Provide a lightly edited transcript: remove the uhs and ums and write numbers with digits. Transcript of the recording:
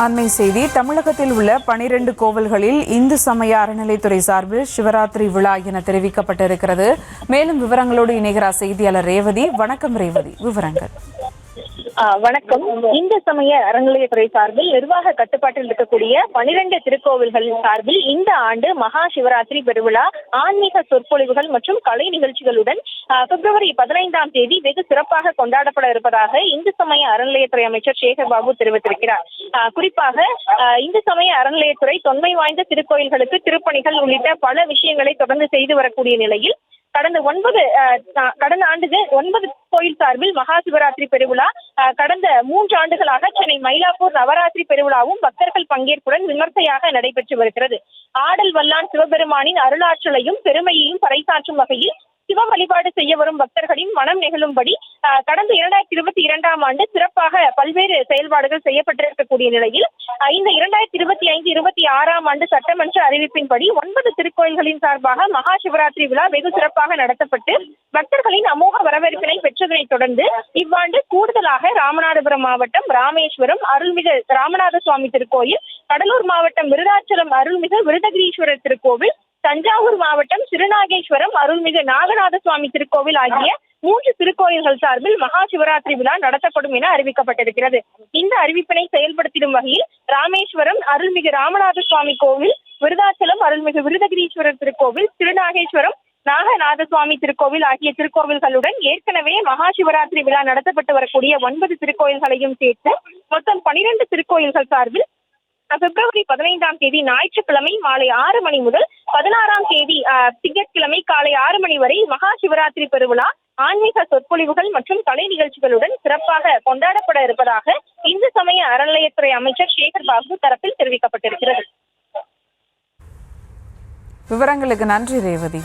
அண்மை செய்தி. தமிழகத்தில் உள்ள 12 கோவில்களில் இந்து சமய அறநிலைத்துறை சார்பில் சிவராத்திரி விழா என தெரிவிக்கப்பட்டிருக்கிறது. மேலும் விவரங்களோடு இணைகிறார் செய்தியாளர் ரேவதி. வணக்கம் ரேவதி, விவரங்கள். வணக்கம். இந்து சமய அறநிலையத்துறை சார்பில் நிர்வாக கட்டுப்பாட்டில் இருக்கக்கூடிய 12 திருக்கோவில்களின் சார்பில் இந்த ஆண்டு மகா சிவராத்திரி பெருவிழா ஆன்மீக சொற்பொழிவுகள் மற்றும் கலை நிகழ்ச்சிகளுடன் பிப்ரவரி 15ஆம் தேதி வெகு சிறப்பாக கொண்டாடப்பட இருப்பதாக இந்து சமய அறநிலையத்துறை அமைச்சர் சேகர் பாபு தெரிவித்திருக்கிறார். குறிப்பாக இந்து சமய அறநிலையத்துறை தொன்மை வாய்ந்த திருக்கோயில்களுக்கு திருப்பணிகள் உள்ளிட்ட பல விஷயங்களை தொடர்ந்து செய்து வரக்கூடிய நிலையில் கடந்த ஆண்டுக்கு 9 கோயில் சார்பில் மகா சிவராத்திரி பெருவிழா கடந்த 3 ஆண்டுகளாக சென்னை மயிலாப்பூர் நவராத்திரி பெருவிழாவும் பக்தர்கள் பங்கேற்புடன் விமர்சையாக நடைபெற்று வருகிறது. ஆடல் வல்லான் சிவபெருமானின் அருளாற்றலையும் பெருமையையும் பறைசாற்றும் வகையில் சிவ வழிபாடு செய்ய வரும் பக்தர்களின் மனம் நெகிழும்படி கடந்த 2022ஆம் ஆண்டு சிறப்பாக பல்வேறு செயல்பாடுகள் செய்யப்பட்டிருக்கக்கூடிய நிலையில் இந்த 2025-26ஆம் ஆண்டு சட்டமன்ற அறிவிப்பின்படி 9 திருக்கோயில்களின் சார்பாக மகா சிவராத்திரி விழா வெகு சிறப்பாக நடத்தப்பட்டு பக்தர்களின் அமோக வரவேற்பினை பெற்றதனை தொடர்ந்து இவ்வாண்டு கூடுதலாக ராமநாதபுரம் மாவட்டம் ராமேஸ்வரம் அருள்மிகு ராமநாத சுவாமி திருக்கோயில், கடலூர் மாவட்டம் விருதாச்சலம் அருள்மிகு விருதகிரீஸ்வரர் திருக்கோவில், தஞ்சாவூர் மாவட்டம் திருநாகேஸ்வரம் அருள்மிகு நாகநாத சுவாமி திருக்கோவில் ஆகிய 3 திருக்கோயில்கள் சார்பில் மகா சிவராத்திரி விழா நடத்தப்படும் என அறிவிக்கப்பட்டிருக்கிறது. இந்த அறிவிப்பினை செயல்படுத்திடும் வகையில் ராமேஸ்வரம் அருள்மிகு ராமநாத சுவாமி கோவில், விருதாச்சலம் அருள்மிகு விருதகிரீஸ்வரர் திருக்கோவில், திருநாகேஸ்வரம் நாகநாத சுவாமி திருக்கோவில் ஆகிய திருக்கோவில்களுடன் ஏற்கனவே மகா சிவராத்திரி விழா நடத்தப்பட்டு வரக்கூடிய 9 திருக்கோயில்களையும் சேர்த்து மொத்தம் 12 திருக்கோயில்கள் சார்பில் பிப்ரவரி 15ஆம் தேதி ஞாயிற்றுக்கிழமை மாலை 6 மணி முதல் 16ஆம் தேதி திங்கட்கிழமை காலை 6 மணி வரை மகா சிவராத்திரி பெருவிழா ஆன்மீக சொற்பொழிவுகள் மற்றும் கலை நிகழ்ச்சிகளுடன் சிறப்பாக கொண்டாடப்பட இருப்பதாக இந்து சமய அறநிலையத்துறை அமைச்சர் சேகர் பாபு தரப்பில் தெரிவிக்கப்பட்டிருக்கிறது. விவரங்களுக்கு நன்றி ரேவதி.